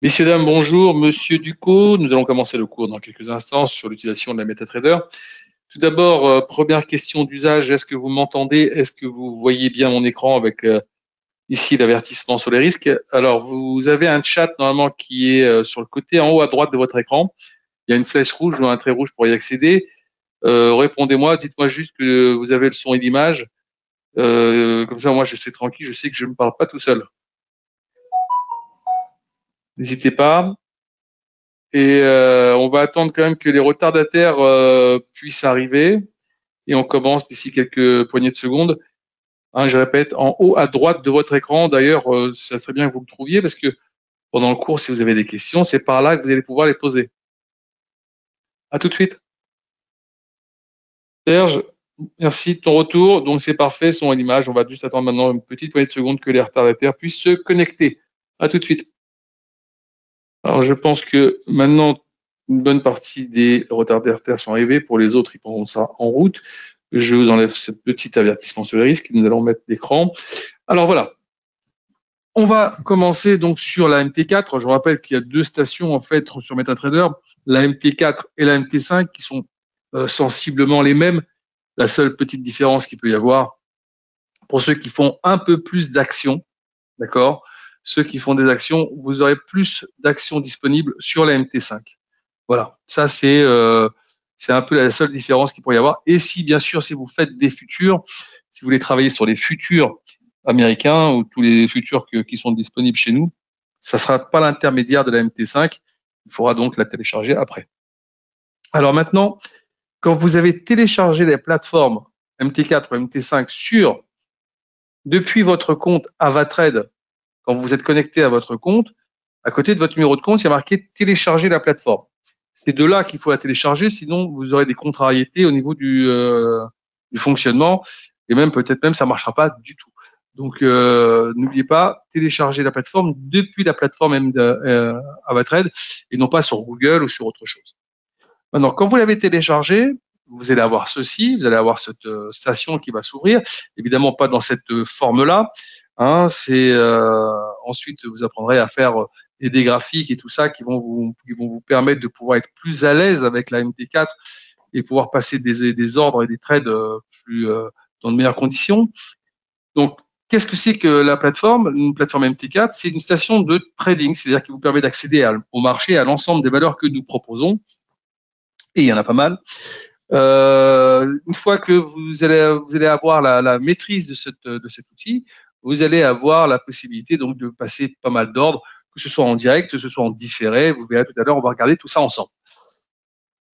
Messieurs, dames, bonjour. Monsieur Ducot, nous allons commencer le cours dans quelques instants sur l'utilisation de la MetaTrader. Tout d'abord, première question d'usage, est-ce que vous m'entendez? Est-ce que vous voyez bien mon écran avec ici l'avertissement sur les risques? Alors, vous avez un chat normalement qui est sur le côté en haut à droite de votre écran. Il y a une flèche rouge ou un trait rouge pour y accéder. Répondez-moi, dites-moi juste que vous avez le son et l'image. Comme ça, moi, je sais tranquille, je sais que je ne me parle pas tout seul. N'hésitez pas. Et on va attendre quand même que les retardataires puissent arriver. Et on commence d'ici quelques poignées de secondes. Hein, je répète, en haut à droite de votre écran. D'ailleurs, ça serait bien que vous le trouviez parce que pendant le cours, si vous avez des questions, c'est par là que vous allez pouvoir les poser. À tout de suite. Serge, merci de ton retour. Donc c'est parfait, son et l'image. On va juste attendre maintenant une petite poignée de secondes que les retardataires puissent se connecter. À tout de suite. Alors je pense que maintenant, une bonne partie des retardataires sont arrivés. Pour les autres, ils prendront ça en route. Je vous enlève ce petit avertissement sur les risques. Nous allons mettre l'écran. Alors voilà. On va commencer donc sur la MT4. Je vous rappelle qu'il y a deux stations en fait sur MetaTrader, la MT4 et la MT5 qui sont sensiblement les mêmes. La seule petite différence qu'il peut y avoir pour ceux qui font un peu plus d'actions, d'accord? Ceux qui font des actions, vous aurez plus d'actions disponibles sur la MT5. Voilà, ça c'est un peu la seule différence qu'il pourrait y avoir. Et si bien sûr, si vous faites des futurs, si vous voulez travailler sur les futurs américains ou tous les futurs qui sont disponibles chez nous, ça ne sera pas l'intermédiaire de la MT5. Il faudra donc la télécharger après. Alors maintenant, quand vous avez téléchargé les plateformes MT4 ou MT5 depuis votre compte Avatrade, quand vous êtes connecté à votre compte, à côté de votre numéro de compte, il y a marqué télécharger la plateforme. C'est de là qu'il faut la télécharger, sinon vous aurez des contrariétés au niveau du fonctionnement et même peut-être même ça ne marchera pas du tout. Donc n'oubliez pas, télécharger la plateforme depuis la plateforme Avatrade et non pas sur Google ou sur autre chose. Maintenant, quand vous l'avez téléchargé, vous allez avoir ceci, vous allez avoir cette station qui va s'ouvrir. Évidemment, pas dans cette forme-là. Hein, ensuite, vous apprendrez à faire des graphiques et tout ça qui vont vous permettre de pouvoir être plus à l'aise avec la MT4 et pouvoir passer des ordres et des trades dans de meilleures conditions. Donc, qu'est-ce que c'est que la plateforme? Une plateforme MT4, c'est une station de trading, c'est-à-dire qui vous permet d'accéder au marché, à l'ensemble des valeurs que nous proposons. Et il y en a pas mal. Une fois que vous allez avoir la maîtrise de cet outil, vous allez avoir la possibilité donc de passer pas mal d'ordres, que ce soit en direct, que ce soit en différé. Vous verrez tout à l'heure, on va regarder tout ça ensemble.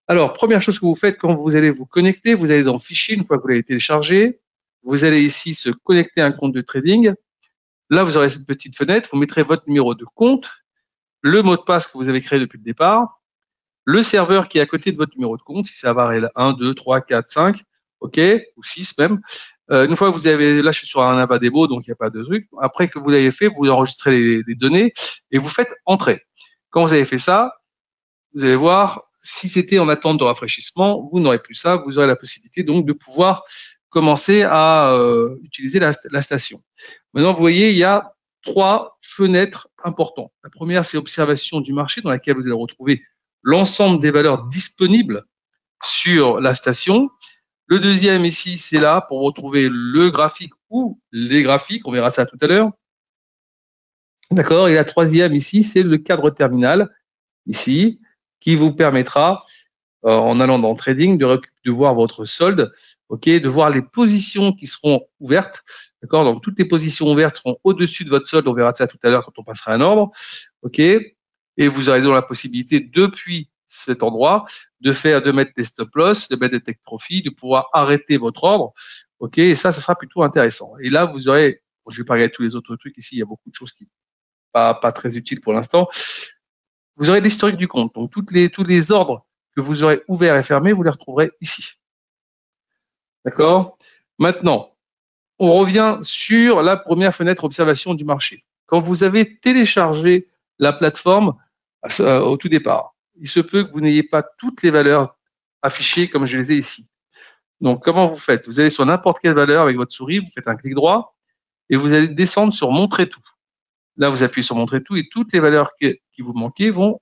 Alors, première chose que vous faites quand vous allez vous connecter, vous allez dans Fichier, une fois que vous l'avez téléchargé, vous allez ici se connecter à un compte de trading. Là, vous aurez cette petite fenêtre, vous mettrez votre numéro de compte, le mot de passe que vous avez créé depuis le départ, le serveur qui est à côté de votre numéro de compte, si c'est Avarel 1, 2, 3, 4, 5, ok, ou 6 même. Une fois que vous avez, là je suis sur un Avadebo, donc il n'y a pas de truc. Après que vous l'avez fait, vous enregistrez les données et vous faites entrer. Quand vous avez fait ça, vous allez voir, si c'était en attente de rafraîchissement, vous n'aurez plus ça, vous aurez la possibilité donc de pouvoir commencer à utiliser la station. Maintenant, vous voyez, il y a 3 fenêtres importantes. La première, c'est observation du marché, dans laquelle vous allez retrouver l'ensemble des valeurs disponibles sur la station. Le deuxième ici, c'est là pour retrouver le graphique ou les graphiques. On verra ça tout à l'heure. D'accord. Et la troisième ici, c'est le cadre terminal ici qui vous permettra, en allant dans Trading, de voir votre solde, ok, de voir les positions qui seront ouvertes. D'accord. Donc toutes les positions ouvertes seront au-dessus de votre solde. On verra ça tout à l'heure quand on passera un ordre. Ok. Et vous aurez donc la possibilité, depuis cet endroit, de mettre des stop-loss, de mettre des take profit, de pouvoir arrêter votre ordre. Ok, et ça sera plutôt intéressant. Et là, vous aurez, je vais pas regarder tous les autres trucs ici, il y a beaucoup de choses qui pas très utiles pour l'instant. Vous aurez l'historique du compte. Donc, tous les ordres que vous aurez ouverts et fermés, vous les retrouverez ici. D'accord? Maintenant, on revient sur la première fenêtre observation du marché. Quand vous avez téléchargé la plateforme au tout départ, il se peut que vous n'ayez pas toutes les valeurs affichées comme je les ai ici. Donc, comment vous faites? Vous allez sur n'importe quelle valeur avec votre souris, vous faites un clic droit et vous allez descendre sur Montrer tout. Là, vous appuyez sur montrer tout et toutes les valeurs qui vous manquaient vont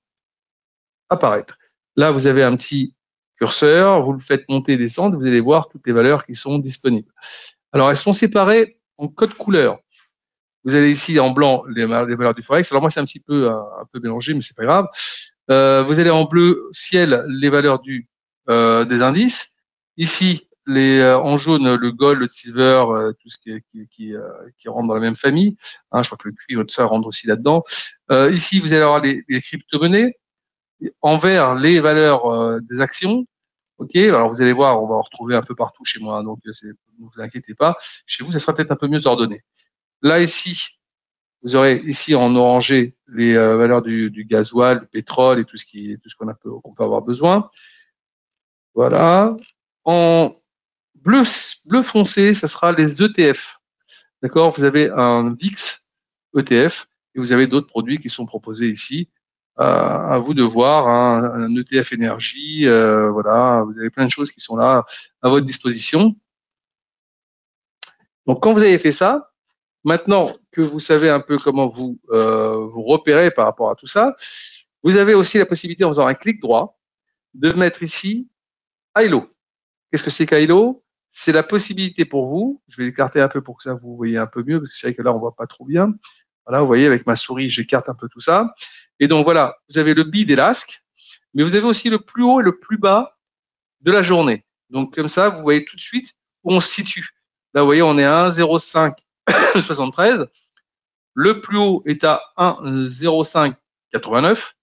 apparaître. Là, vous avez un petit curseur, vous le faites monter et descendre, vous allez voir toutes les valeurs qui sont disponibles. Alors, elles sont séparées en code couleur. Vous avez ici en blanc les valeurs du Forex. Alors moi, c'est un petit peu mélangé, mais c'est pas grave. Vous avez en bleu ciel les valeurs des indices. Ici, en jaune, le gold, le silver, tout ce qui rentre dans la même famille. Je crois que le cuivre, tout ça rentre aussi là-dedans. Ici, vous allez avoir les crypto-monnaies. En vert, les valeurs des actions. Ok, alors vous allez voir, on va en retrouver un peu partout chez moi, donc ne vous inquiétez pas. Chez vous, ça sera peut-être un peu mieux ordonné. Là, ici, vous aurez ici en orangé les valeurs du gasoil, du pétrole et tout ce qu'on peut avoir besoin. Voilà. En bleu foncé, ça sera les ETF. D'accord? Vous avez un VIX ETF et vous avez d'autres produits qui sont proposés ici. À vous de voir, un ETF énergie, voilà, vous avez plein de choses qui sont là à votre disposition. Donc quand vous avez fait ça, maintenant que vous savez un peu comment vous repérez par rapport à tout ça, vous avez aussi la possibilité, en faisant un clic droit, de mettre ici ILO. Qu'est-ce que c'est qu'ILO? C'est la possibilité pour vous, je vais l'écarter un peu pour que ça vous voyez un peu mieux, parce que c'est vrai que là on voit pas trop bien. Voilà, vous voyez, avec ma souris, j'écarte un peu tout ça. Et donc voilà, vous avez le bid et l'ask, mais vous avez aussi le plus haut et le plus bas de la journée. Donc comme ça, vous voyez tout de suite où on se situe. Là, vous voyez, on est à 1,0573. Le plus haut est à 1,0589.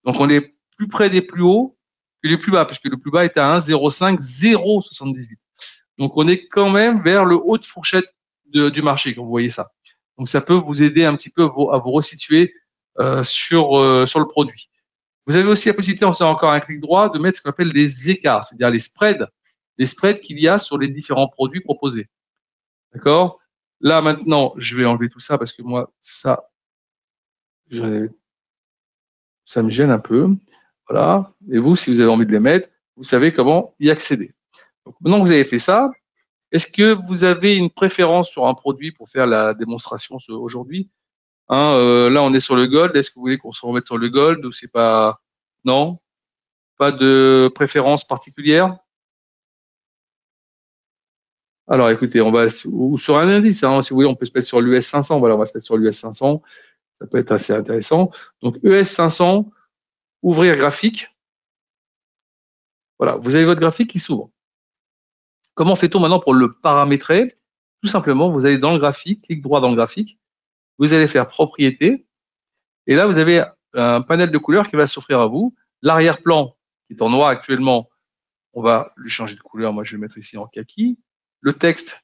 Donc on est plus près des plus hauts que les plus bas, puisque le plus bas est à 1,05078. Donc on est quand même vers le haut de fourchette du marché, quand vous voyez ça. Donc ça peut vous aider un petit peu à vous resituer sur le produit. Vous avez aussi la possibilité, en faisant encore un clic droit, de mettre ce qu'on appelle les écarts, c'est-à-dire les spreads qu'il y a sur les différents produits proposés. D'accord? Là maintenant, je vais enlever tout ça parce que moi, ça me gêne un peu. Voilà. Et vous, si vous avez envie de les mettre, vous savez comment y accéder. Donc maintenant que vous avez fait ça, est-ce que vous avez une préférence sur un produit pour faire la démonstration aujourd'hui? Là, on est sur le gold. Est-ce que vous voulez qu'on se remette sur le gold ou c'est pas... Non? Pas de préférence particulière? Alors, écoutez, on va ou sur un indice, si vous voulez, on peut se mettre sur l'US 500. Voilà, on va se mettre sur l'US 500. Ça peut être assez intéressant. Donc, ES 500, ouvrir graphique. Voilà, vous avez votre graphique qui s'ouvre. Comment fait-on maintenant pour le paramétrer? Tout simplement, vous allez dans le graphique, clic droit dans le graphique, vous allez faire propriétés, et là, vous avez un panel de couleurs qui va s'offrir à vous. L'arrière-plan, qui est en noir actuellement, on va lui changer de couleur. Moi, je vais le mettre ici en kaki. Le texte,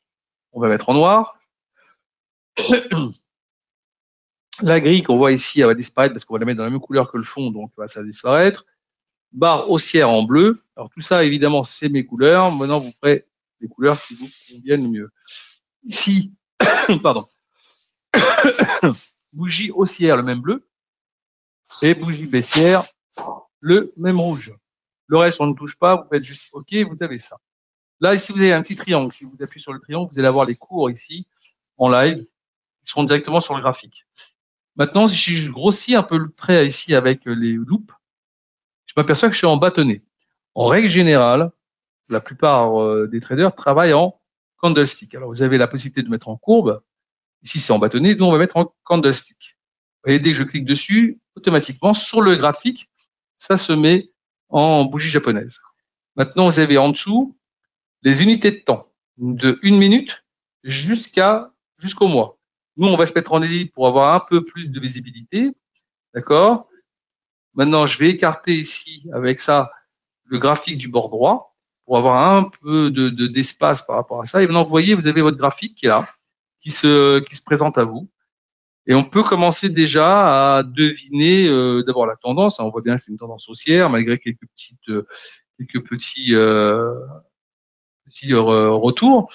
on va mettre en noir. La grille qu'on voit ici, elle va disparaître parce qu'on va la mettre dans la même couleur que le fond, donc ça va disparaître. Barre haussière en bleu. Alors tout ça, évidemment, c'est mes couleurs. Maintenant, vous ferez les couleurs qui vous conviennent le mieux. Ici, pardon, bougie haussière, le même bleu, et bougie baissière, le même rouge. Le reste, on ne touche pas, vous faites juste OK, vous avez ça. Là, ici, vous avez un petit triangle. Si vous appuyez sur le triangle, vous allez avoir les cours ici, en live, qui seront directement sur le graphique. Maintenant, si je grossis un peu le trait ici avec les loupes, je m'aperçois que je suis en bâtonnet. En règle générale, la plupart des traders travaillent en candlestick. Alors, vous avez la possibilité de mettre en courbe. Ici, c'est en bâtonnet. Nous, on va mettre en candlestick. Vous voyez, dès que je clique dessus, automatiquement, sur le graphique, ça se met en bougie japonaise. Maintenant, vous avez en dessous les unités de temps, de 1 minute jusqu'au mois. Nous, on va se mettre en élite pour avoir un peu plus de visibilité. D'accord? Maintenant, je vais écarter ici, avec ça, le graphique du bord droit pour avoir un peu d'espace par rapport à ça. Et maintenant, vous voyez, vous avez votre graphique qui est là, qui se présente à vous. Et on peut commencer déjà à deviner d'abord la tendance. On voit bien que c'est une tendance haussière, malgré quelques petits retours.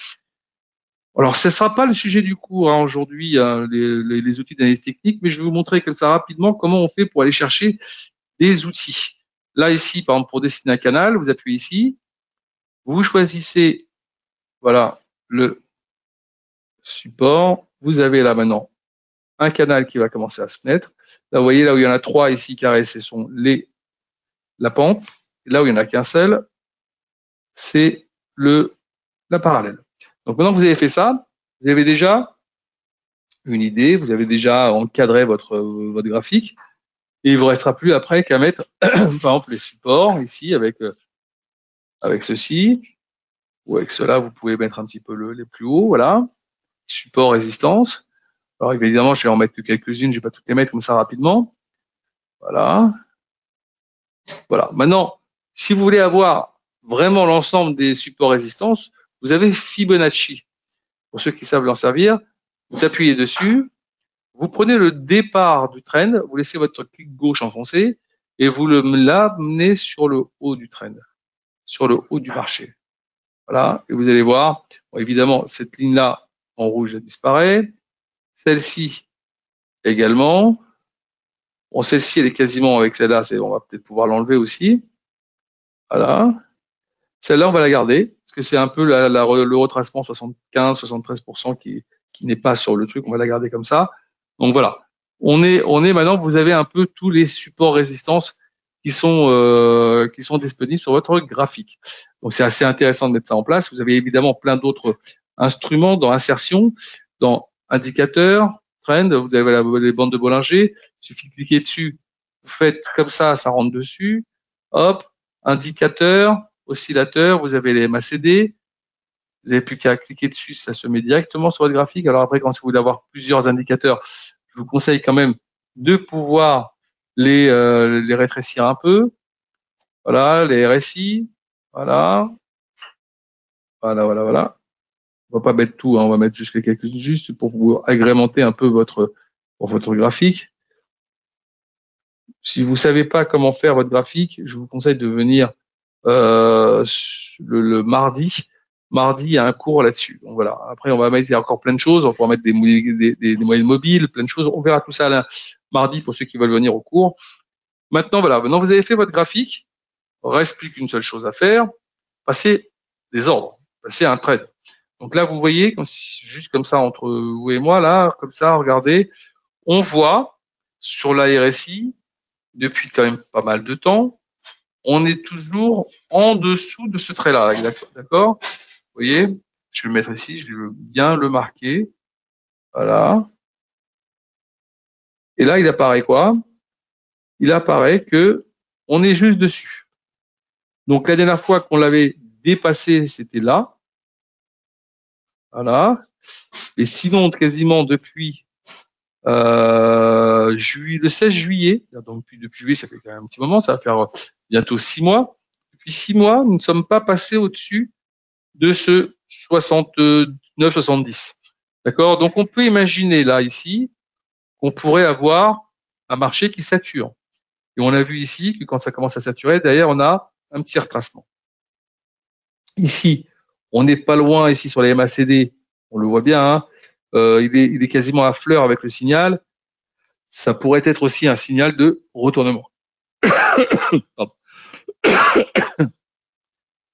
Alors, ce ne sera pas le sujet du cours aujourd'hui, les outils d'analyse technique, mais je vais vous montrer comme ça rapidement comment on fait pour aller chercher des outils. Là, ici, par exemple, pour dessiner un canal, vous appuyez ici, vous choisissez, voilà, le support. Vous avez là maintenant un canal qui va commencer à se mettre. Là, vous voyez, là où il y en a 3 ici carrés, ce sont la pente. Et là où il n'y en a qu'un seul, c'est la parallèle. Donc maintenant que vous avez fait ça, vous avez déjà une idée, vous avez déjà encadré votre graphique, et il ne vous restera plus après qu'à mettre, par exemple, les supports ici avec ceci, ou avec cela, vous pouvez mettre un petit peu les plus hauts, voilà, support résistance. Alors évidemment, je vais en mettre que quelques-unes, je ne vais pas toutes les mettre comme ça rapidement. Voilà. Voilà. Maintenant, si vous voulez avoir vraiment l'ensemble des supports résistance, vous avez Fibonacci. Pour ceux qui savent l'en servir, vous appuyez dessus, vous prenez le départ du trend, vous laissez votre clic gauche enfoncé et vous l'amenez sur le haut du trend, sur le haut du marché. Voilà, et vous allez voir, bon, évidemment, cette ligne-là en rouge elle disparaît, celle-ci également. Bon, celle-ci elle est quasiment avec celle-là, on va peut-être pouvoir l'enlever aussi. Voilà. Celle-là, on va la garder, parce que c'est un peu le retracement 75-73% qui n'est pas sur le truc, on va la garder comme ça. Donc voilà, on est maintenant, vous avez un peu tous les supports résistance qui sont disponibles sur votre graphique. Donc c'est assez intéressant de mettre ça en place. Vous avez évidemment plein d'autres instruments dans insertion, dans indicateur, trend, vous avez les bandes de Bollinger, il suffit de cliquer dessus, vous faites comme ça rentre dessus, hop, indicateur, oscillateur, vous avez les MACD, vous n'avez plus qu'à cliquer dessus, ça se met directement sur votre graphique. Alors après, quand vous voulez avoir plusieurs indicateurs, je vous conseille quand même de pouvoir les rétrécir un peu. Voilà, les RSI, voilà. Voilà. On va pas mettre tout, hein, on va mettre juste quelques-unes juste pour vous agrémenter un peu votre graphique. Si vous savez pas comment faire votre graphique, je vous conseille de venir le mardi. Mardi, il y a un cours là-dessus. Donc voilà. Après, on va mettre, il y a encore plein de choses. On pourra mettre des moyennes mobiles, plein de choses. On verra tout ça là, mardi pour ceux qui veulent venir au cours. Maintenant, voilà. Maintenant, vous avez fait votre graphique. Il reste plus qu'une seule chose à faire. Passer des ordres. Passer un trade. Donc là, vous voyez, juste comme ça, entre vous et moi, là, comme ça, regardez. On voit sur la RSI, depuis quand même pas mal de temps, on est toujours en dessous de ce trait-là, d'accord? Vous voyez, je vais le mettre ici, je vais bien le marquer. Voilà. Et là, il apparaît quoi? Il apparaît que on est juste dessus. Donc la dernière fois qu'on l'avait dépassé, c'était là. Voilà. Et sinon, quasiment depuis le 16 juillet, donc depuis juillet, ça fait quand même un petit moment, ça va faire bientôt 6 mois. Depuis 6 mois, nous ne sommes pas passés au-dessus de ce 69-70. D'accord? Donc on peut imaginer là, ici, qu'on pourrait avoir un marché qui sature. Et on a vu ici que quand ça commence à saturer, derrière, on a un petit retracement. Ici, on n'est pas loin, ici sur les MACD, on le voit bien, hein, il est quasiment à fleur avec le signal. Ça pourrait être aussi un signal de retournement.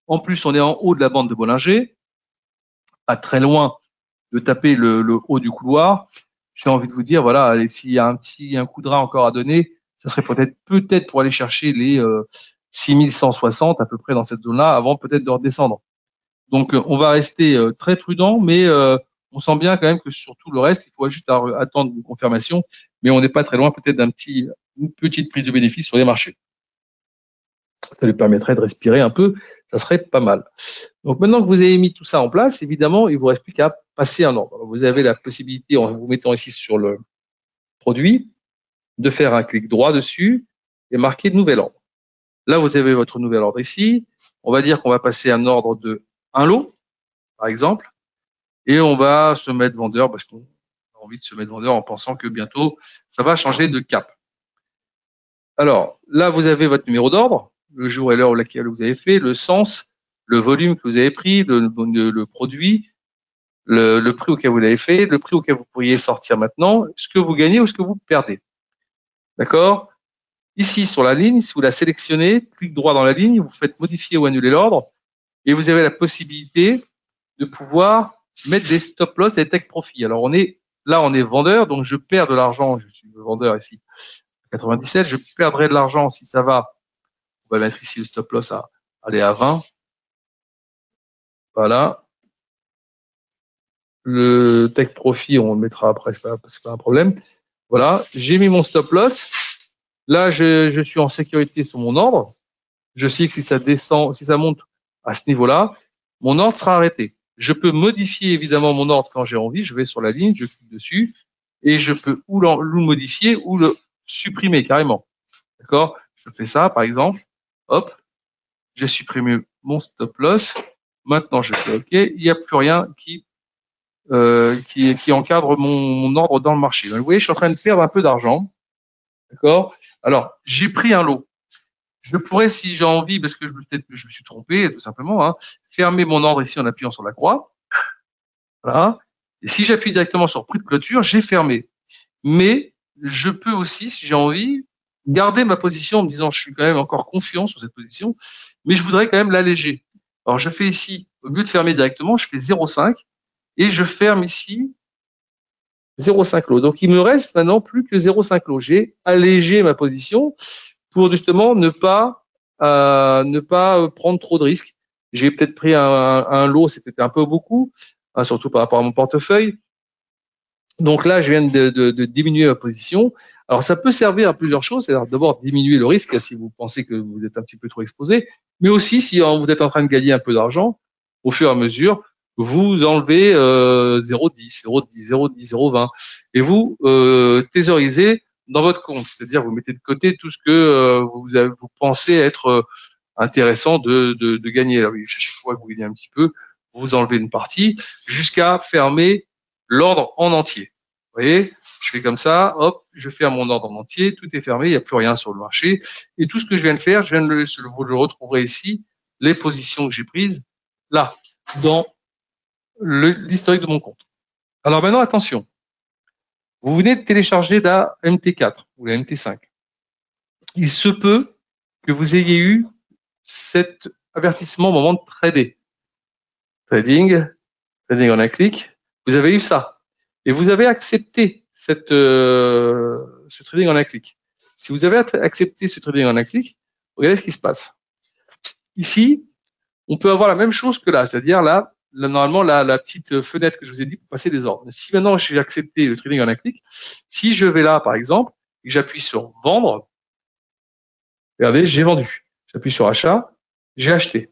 En plus, on est en haut de la bande de Bollinger, pas très loin de taper le haut du couloir. J'ai envie de vous dire, voilà, s'il y a un coup de rein encore à donner, ça serait peut-être pour aller chercher les 6160 à peu près dans cette zone-là, avant peut-être de redescendre. Donc, on va rester très prudent, mais on sent bien quand même que sur tout le reste, il faut juste attendre une confirmation, mais on n'est pas très loin peut-être une petite prise de bénéfice sur les marchés. Ça lui permettrait de respirer un peu, ça serait pas mal. Donc maintenant que vous avez mis tout ça en place, évidemment, il ne vous reste plus qu'à passer un ordre. Alors, vous avez la possibilité, en vous mettant ici sur le produit, de faire un clic droit dessus et marquer nouvel ordre. Là, vous avez votre nouvel ordre ici. On va dire qu'on va passer un ordre de un lot, par exemple, et on va se mettre vendeur parce qu'on a envie de se mettre vendeur en pensant que bientôt, ça va changer de cap. Alors, là, vous avez votre numéro d'ordre, le jour et l'heure auquel vous avez fait, le sens, le volume que vous avez pris, le produit, le prix auquel vous l'avez fait, le prix auquel vous pourriez sortir maintenant, ce que vous gagnez ou ce que vous perdez. D'accord? Ici, sur la ligne, si vous la sélectionnez, clic droit dans la ligne, vous faites modifier ou annuler l'ordre et vous avez la possibilité de pouvoir mettre des stop loss et des take profit. Alors, on est là, on est vendeur, donc je perds de l'argent. Je suis le vendeur ici, 97. Je perdrai de l'argent si ça va. On va mettre ici le stop loss à aller à 20. Voilà. Le take profit, on le mettra après, c'est pas un problème. Voilà. J'ai mis mon stop loss. Là, je suis en sécurité sur mon ordre. Je sais que si ça descend, si ça monte à ce niveau-là, mon ordre sera arrêté. Je peux modifier évidemment mon ordre quand j'ai envie. Je vais sur la ligne, je clique dessus et je peux ou le modifier ou le supprimer carrément. D'accord? Je fais ça, par exemple. Hop, j'ai supprimé mon stop loss. Maintenant, je fais OK. Il n'y a plus rien qui encadre mon ordre dans le marché. Donc, vous voyez, je suis en train de perdre un peu d'argent. D'accord? Alors, j'ai pris un lot. Je pourrais, si j'ai envie, parce que peut-être que je me suis trompé, tout simplement, hein, fermer mon ordre ici en appuyant sur la croix. Voilà. Et si j'appuie directement sur prix de clôture, j'ai fermé. Mais je peux aussi, si j'ai envie, garder ma position en me disant je suis quand même encore confiant sur cette position, mais je voudrais quand même l'alléger. Alors je fais ici, au lieu de fermer directement, je fais 0,5 et je ferme ici 0,5 lot. Donc il me reste maintenant plus que 0,5 lot. J'ai allégé ma position pour justement ne pas prendre trop de risques. J'ai peut-être pris un lot, c'était un peu beaucoup, hein, surtout par rapport à mon portefeuille. Donc là, je viens de diminuer ma position. Alors ça peut servir à plusieurs choses, c'est-à-dire d'abord diminuer le risque si vous pensez que vous êtes un petit peu trop exposé, mais aussi si vous êtes en train de gagner un peu d'argent, au fur et à mesure, vous enlevez 0,10, 0,10, 0,10, 0,20 et vous thésaurisez dans votre compte, c'est-à-dire vous mettez de côté tout ce que vous pensez être intéressant de gagner. Alors, chaque fois que vous gagnez un petit peu, vous enlevez une partie jusqu'à fermer l'ordre en entier. Vous voyez, je fais comme ça, hop, je ferme mon ordre en entier, tout est fermé, il n'y a plus rien sur le marché. Et tout ce que je viens de faire, vous le retrouverez ici, les positions que j'ai prises, là, dans l'historique de mon compte. Alors maintenant, attention. Vous venez de télécharger la MT4 ou la MT5. Il se peut que vous ayez eu cet avertissement au moment de trader. Trading en un clic, vous avez eu ça. Et vous avez accepté ce trading en un clic. Si vous avez accepté ce trading en un clic, regardez ce qui se passe. Ici, on peut avoir la même chose que là, c'est-à-dire là, normalement, la petite fenêtre que je vous ai dit pour passer des ordres. Si maintenant j'ai accepté le trading en un clic, si je vais là, par exemple, et que j'appuie sur vendre, regardez, j'ai vendu. J'appuie sur achat, j'ai acheté.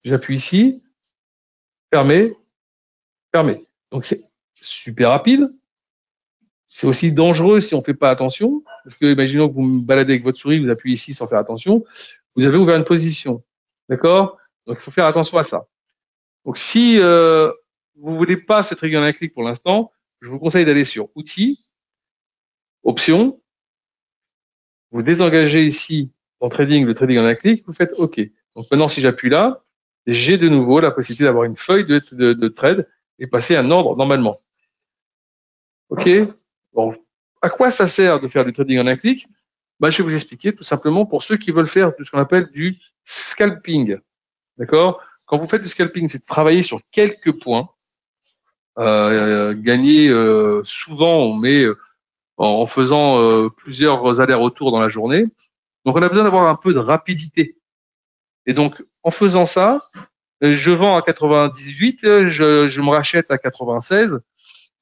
J'appuie ici, fermer, fermer. Donc c'est super rapide. C'est aussi dangereux si on ne fait pas attention. Parce que imaginons que vous me baladez avec votre souris, vous appuyez ici sans faire attention, vous avez ouvert une position. D'accord? Donc il faut faire attention à ça. Donc si vous voulez pas ce trigger en un clic pour l'instant, je vous conseille d'aller sur Outils, Options, vous désengagez ici dans Trading, le trading en un clic, vous faites OK. Donc maintenant, si j'appuie là, j'ai de nouveau la possibilité d'avoir une feuille de trade et passer un ordre normalement. OK? Bon, à quoi ça sert de faire du trading en un clic? Je vais vous expliquer tout simplement pour ceux qui veulent faire ce qu'on appelle du scalping. D'accord? Quand vous faites du scalping, c'est de travailler sur quelques points. Gagner souvent, on met en faisant plusieurs allers-retours dans la journée. Donc, on a besoin d'avoir un peu de rapidité. Et donc, en faisant ça, je vends à 98, je me rachète à 96,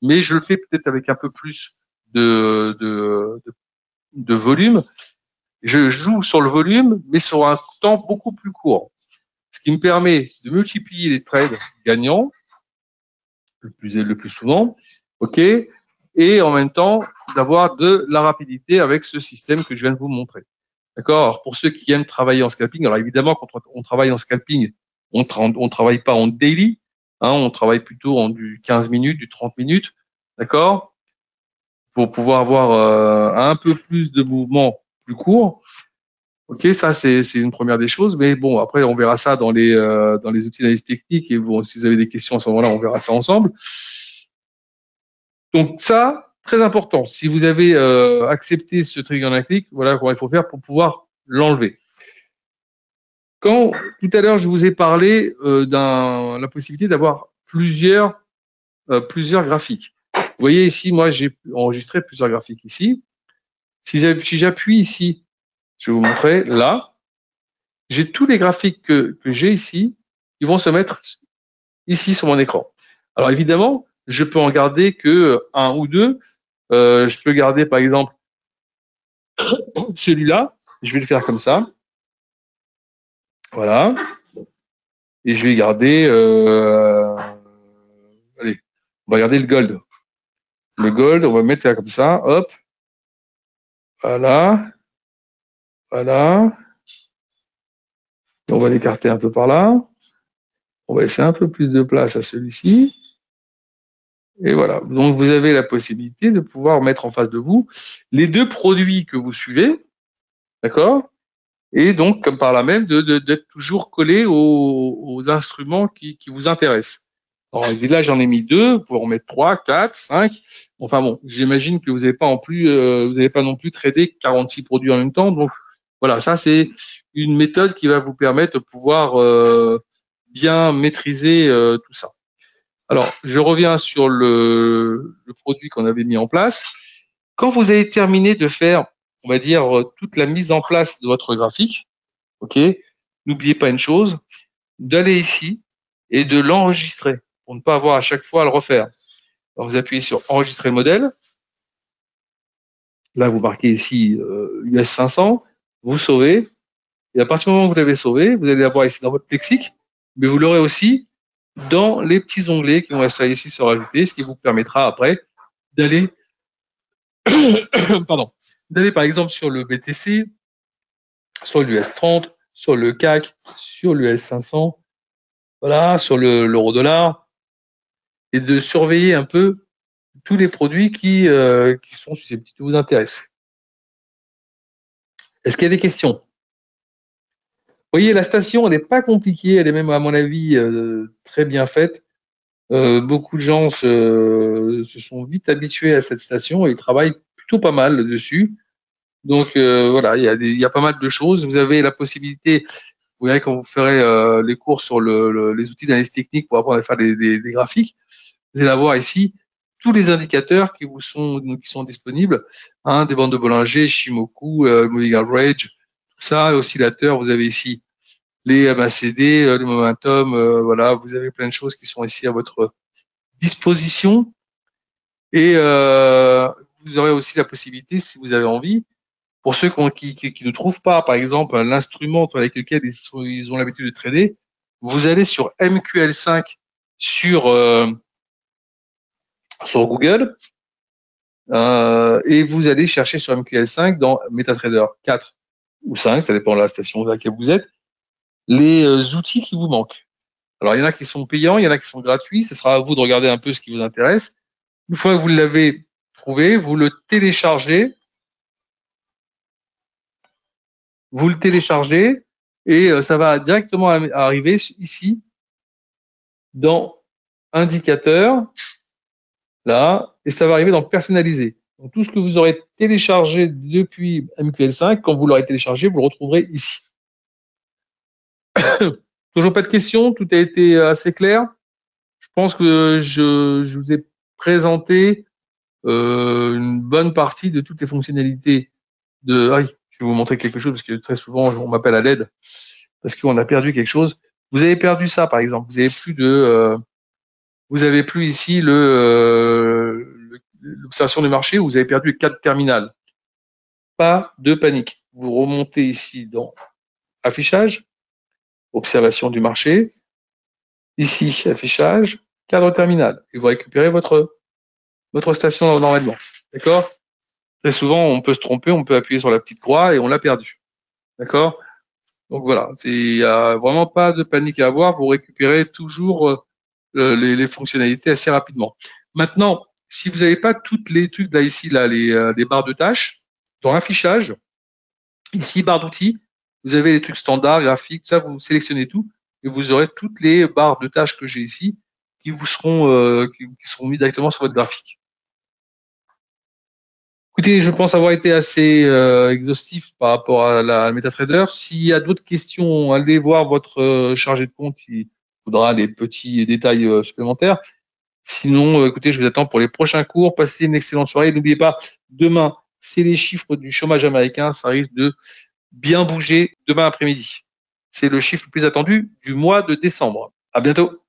mais je le fais peut-être avec un peu plus de volume. Je joue sur le volume, mais sur un temps beaucoup plus court. Ce qui me permet de multiplier les trades gagnants le plus souvent, OK, et en même temps d'avoir de la rapidité avec ce système que je viens de vous montrer. D'accord? Alors pour ceux qui aiment travailler en scalping, alors évidemment quand on travaille en scalping, on travaille pas en daily, hein, on travaille plutôt en du 15 minutes, du 30 minutes, d'accord? Pour pouvoir avoir un peu plus de mouvements plus courts. OK, ça c'est une première des choses, mais bon, après on verra ça dans les outils d'analyse technique et bon, si vous avez des questions à ce moment-là, on verra ça ensemble. Donc ça, très important. Si vous avez accepté ce trigger en un clic, voilà comment il faut faire pour pouvoir l'enlever. Quand tout à l'heure je vous ai parlé la possibilité d'avoir plusieurs graphiques. voyez ici, moi, j'ai enregistré plusieurs graphiques ici. Si j'appuie ici, je vais vous montrer là, j'ai tous les graphiques que j'ai ici qui vont se mettre ici sur mon écran. Alors évidemment, je peux en garder que un ou deux. Je peux garder par exemple celui-là. Je vais le faire comme ça. Voilà. Et je vais garder, allez, on va garder le gold. Le gold, on va mettre ça comme ça. Hop. Voilà. Voilà. On va l'écarter un peu par là. On va laisser un peu plus de place à celui-ci. Et voilà. Donc, vous avez la possibilité de pouvoir mettre en face de vous les deux produits que vous suivez. D'accord? Et donc, comme par là même, d'être toujours collé aux instruments qui vous intéressent. Alors, là, j'en ai mis deux. Vous pouvez en mettre 3, 4, 5. Enfin bon, j'imagine que vous n'avez pas vous n'avez pas non plus tradé 46 produits en même temps. Donc, voilà, ça, c'est une méthode qui va vous permettre de pouvoir bien maîtriser tout ça. Alors, je reviens sur le produit qu'on avait mis en place. Quand vous avez terminé de faire, on va dire, toute la mise en place de votre graphique, ok, n'oubliez pas une chose, d'aller ici et de l'enregistrer pour ne pas avoir à chaque fois à le refaire. Alors, vous appuyez sur enregistrer le modèle. Là, vous marquez ici US 500, vous sauvez. Et à partir du moment où vous l'avez sauvé, vous allez l'avoir ici dans votre lexique, mais vous l'aurez aussi dans les petits onglets qui vont rester ici se rajouter, ce qui vous permettra après d'aller, pardon, d'aller par exemple sur le BTC, sur l'US 30, sur le CAC, sur l'US 500, voilà, sur l'euro-dollar, et de surveiller un peu tous les produits qui sont susceptibles de vous intéresser. Est-ce qu'il y a des questions? Vous voyez, la station, elle n'est pas compliquée, elle est même, à mon avis, très bien faite. Beaucoup de gens se sont vite habitués à cette station et ils travaillent plutôt pas mal dessus. Donc voilà, il y a pas mal de choses. Vous avez la possibilité, vous verrez quand vous ferez les cours sur les outils d'analyse technique pour apprendre à faire des graphiques, vous allez avoir ici tous les indicateurs qui sont disponibles, hein, des bandes de Bollinger, Shimoku, Moving Average, tout ça, oscillateur. Vous avez ici les MACD, les momentum, voilà, vous avez plein de choses qui sont ici à votre disposition. Et vous aurez aussi la possibilité, si vous avez envie, pour ceux qui ne trouvent pas, par exemple, l'instrument avec lequel ils ont l'habitude de trader, vous allez sur MQL5 sur Google et vous allez chercher sur MQL5 dans MetaTrader 4 ou 5, ça dépend de la station à laquelle vous êtes, les outils qui vous manquent. Alors, il y en a qui sont payants, il y en a qui sont gratuits. Ce sera à vous de regarder un peu ce qui vous intéresse. Une fois que vous l'avez trouvé, vous le téléchargez. Et ça va directement arriver ici dans indicateur, là, et ça va arriver dans personnalisé. Donc, tout ce que vous aurez téléchargé depuis MQL5, quand vous l'aurez téléchargé, vous le retrouverez ici. Toujours pas de questions? Tout a été assez clair? Je pense que je vous ai présenté une bonne partie de toutes les fonctionnalités de... Ah, je vais vous montrer quelque chose parce que très souvent on m'appelle à l'aide parce qu'on a perdu quelque chose. Vous avez perdu ça par exemple. Vous avez plus ici l'observation du marché. Vous avez perdu le cadre terminal. Pas de panique. Vous remontez ici dans affichage, observation du marché. Ici affichage, cadre terminal. Et vous récupérez votre station normalement. D'accord? Très souvent, on peut se tromper, on peut appuyer sur la petite croix et on l'a perdu. D'accord? Donc voilà, il y a vraiment pas de panique à avoir. Vous récupérez toujours les fonctionnalités assez rapidement. Maintenant, si vous n'avez pas toutes les trucs là ici, là, les barres de tâches, dans l'affichage, ici barre d'outils, vous avez les trucs standards, graphiques, ça vous sélectionnez tout et vous aurez toutes les barres de tâches que j'ai ici qui vous seront qui seront mis directement sur votre graphique. Écoutez, je pense avoir été assez exhaustif par rapport à la MetaTrader. S'il y a d'autres questions, allez voir votre chargé de compte, il faudra des petits détails supplémentaires. Sinon, écoutez, je vous attends pour les prochains cours. Passez une excellente soirée. N'oubliez pas, demain, c'est les chiffres du chômage américain. Ça risque de bien bouger demain après-midi. C'est le chiffre le plus attendu du mois de décembre. À bientôt.